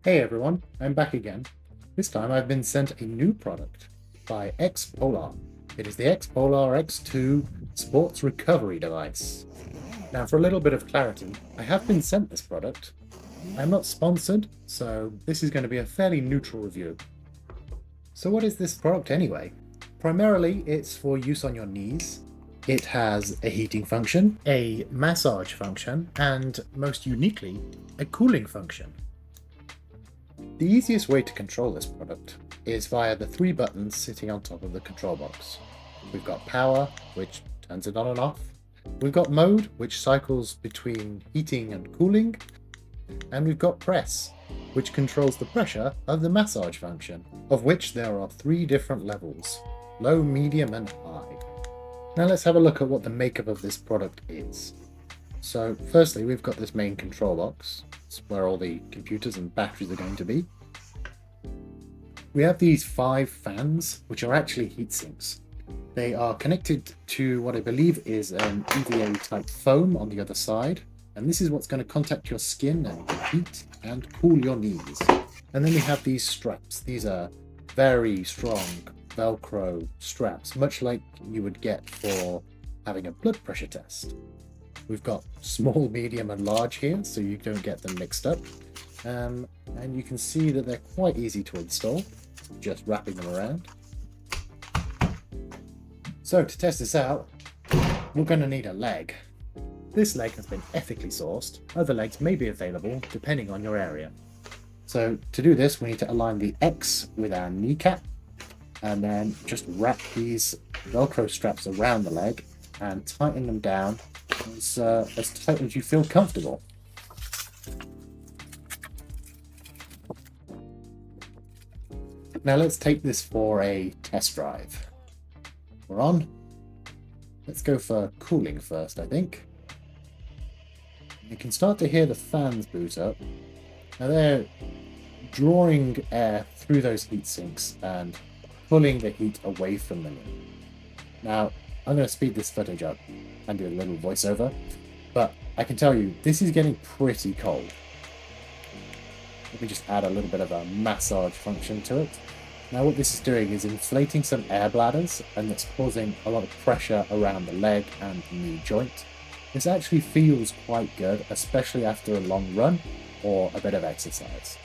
Hey everyone, I'm back again. This time I've been sent a new product by Xpolar. It is the Xpolar X2 sports recovery device. Now for a little bit of clarity, I have been sent this product. I'm not sponsored, so this is going to be a fairly neutral review. So what is this product anyway? Primarily it's for use on your knees. It has a heating function, a massage function, and most uniquely, a cooling function. The easiest way to control this product is via the three buttons sitting on top of the control box. We've got power, which turns it on and off. We've got mode, which cycles between heating and cooling. And we've got press, which controls the pressure of the massage function, of which there are three different levels: low, medium, and high. Now let's have a look at what the makeup of this product is. So firstly, we've got this main control box. It's where all the computers and batteries are going to be. We have these 5 fans, which are actually heat sinks. They are connected to what I believe is an EVA type foam on the other side, and this is what's going to contact your skin and heat and cool your knees. And then we have these straps. These are very strong Velcro straps, much like you would get for having a blood pressure test. We've got small, medium, and large here, so you don't get them mixed up. And you can see that they're quite easy to install, just wrapping them around. So to test this out, we're going to need a leg. This leg has been ethically sourced. Other legs may be available depending on your area. So to do this, we need to align the X with our kneecap, and then just wrap these Velcro straps around the leg and tighten them down as tight as you feel comfortable. Now let's take this for a test drive. We're on. Let's go for cooling first, I think. You can start to hear the fans boot up. Now they're drawing air through those heat sinks and pulling the heat away from the knee. Now, I'm going to speed this footage up and do a little voiceover, but I can tell you, this is getting pretty cold. Let me just add a little bit of a massage function to it. Now what this is doing is inflating some air bladders, and it's causing a lot of pressure around the leg and the knee joint. This actually feels quite good, especially after a long run or a bit of exercise.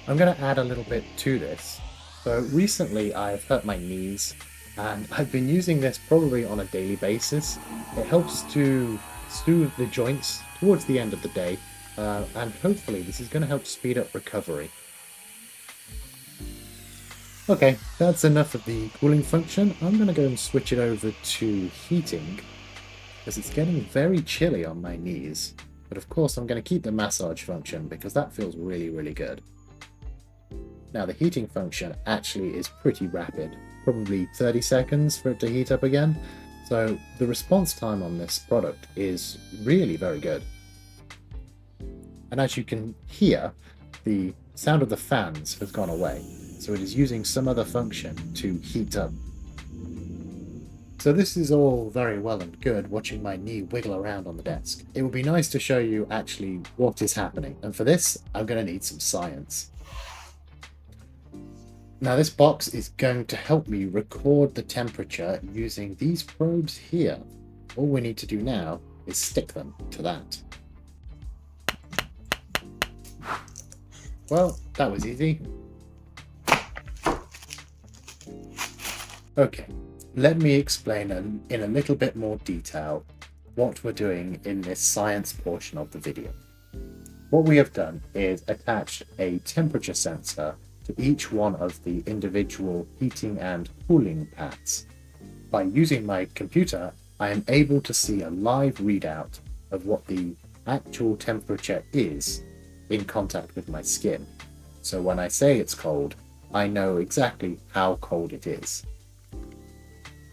I'm going to add a little bit to this. So recently I've hurt my knees, and I've been using this probably on a daily basis. It helps to soothe the joints towards the end of the day, and hopefully this is going to help speed up recovery. Okay, that's enough of the cooling function. I'm going to go and switch it over to heating, because it's getting very chilly on my knees. But of course I'm going to keep the massage function because that feels really, really good. Now the heating function actually is pretty rapid, probably 30 seconds for it to heat up again. So the response time on this product is really very good. And as you can hear, the sound of the fans has gone away. So it is using some other function to heat up. So this is all very well and good, watching my knee wiggle around on the desk. It would be nice to show you actually what is happening. And for this, I'm going to need some science. Now this box is going to help me record the temperature using these probes here. All we need to do now is stick them to that. Well, that was easy. Okay, let me explain in a little bit more detail what we're doing in this science portion of the video. What we have done is attached a temperature sensor to each one of the individual heating and cooling pads. By using my computer, I am able to see a live readout of what the actual temperature is in contact with my skin. So when I say it's cold, I know exactly how cold it is.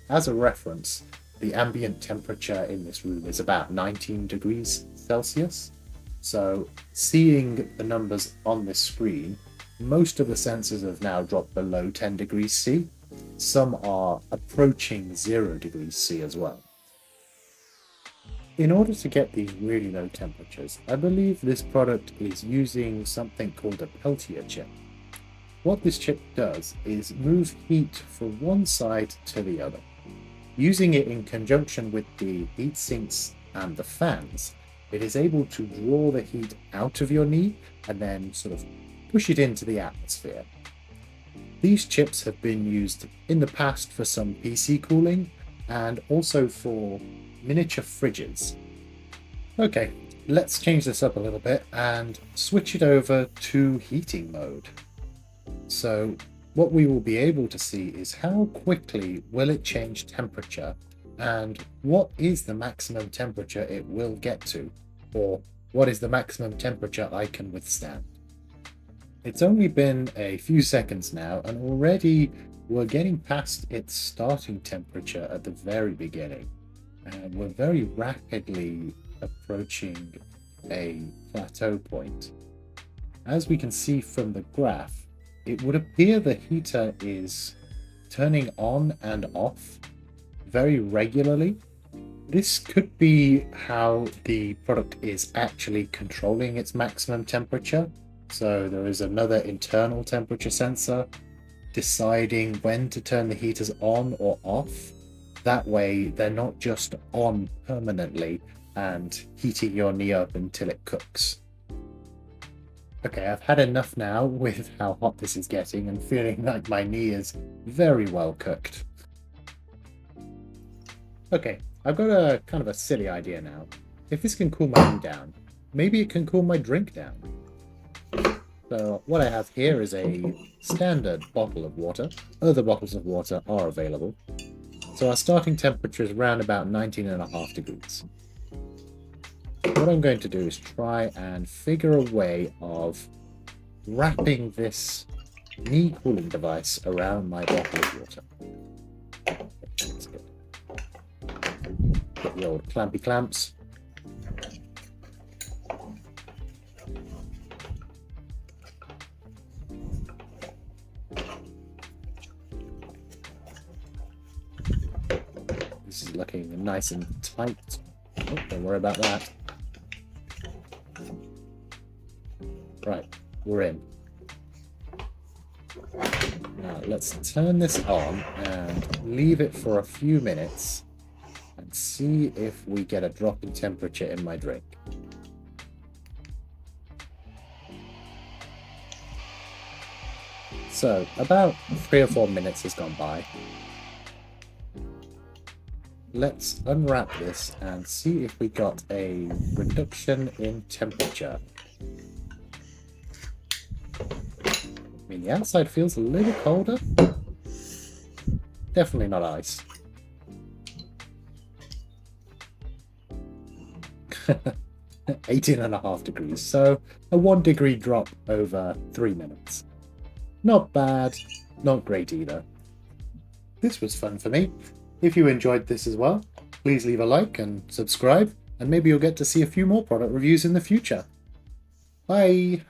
As a reference, the ambient temperature in this room is about 19 degrees Celsius. So seeing the numbers on this screen, most of the sensors have now dropped below 10 degrees C. Some are approaching 0 degrees C as well. In order to get these really low temperatures, I believe this product is using something called a Peltier chip. What this chip does is move heat from one side to the other. Using it in conjunction with the heat sinks and the fans, it is able to draw the heat out of your knee and then sort of push it into the atmosphere. These chips have been used in the past for some PC cooling and also for miniature fridges. Okay, let's change this up a little bit and switch it over to heating mode. So what we will be able to see is how quickly will it change temperature and what is the maximum temperature it will get to, or what is the maximum temperature I can withstand. It's only been a few seconds now and already we're getting past its starting temperature at the very beginning, and we're very rapidly approaching a plateau point. As we can see from the graph, it would appear the heater is turning on and off very regularly. This could be how the product is actually controlling its maximum temperature. So there is another internal temperature sensor deciding when to turn the heaters on or off. That way they're not just on permanently and heating your knee up until it cooks. Okay, I've had enough now with how hot this is getting and feeling like my knee is very well cooked. Okay, I've got a kind of a silly idea now. If this can cool my knee down, maybe it can cool my drink down. So what I have here is a standard bottle of water. Other bottles of water are available. So our starting temperature is around about 19.5 degrees. What I'm going to do is try and figure a way of wrapping this knee cooling device around my bottle of water. Let's get the old clampy clamps. This is looking nice and tight. Oh, don't worry about that. Right, we're in. Now let's turn this on and leave it for a few minutes and see if we get a drop in temperature in my drink. So about 3 or 4 minutes has gone by. Let's unwrap this and see if we got a reduction in temperature. I mean, the outside feels a little colder. Definitely not ice. 18.5 degrees, so a 1 degree drop over 3 minutes. Not bad, not great either. This was fun for me. If you enjoyed this as well, please leave a like and subscribe, and maybe you'll get to see a few more product reviews in the future. Bye!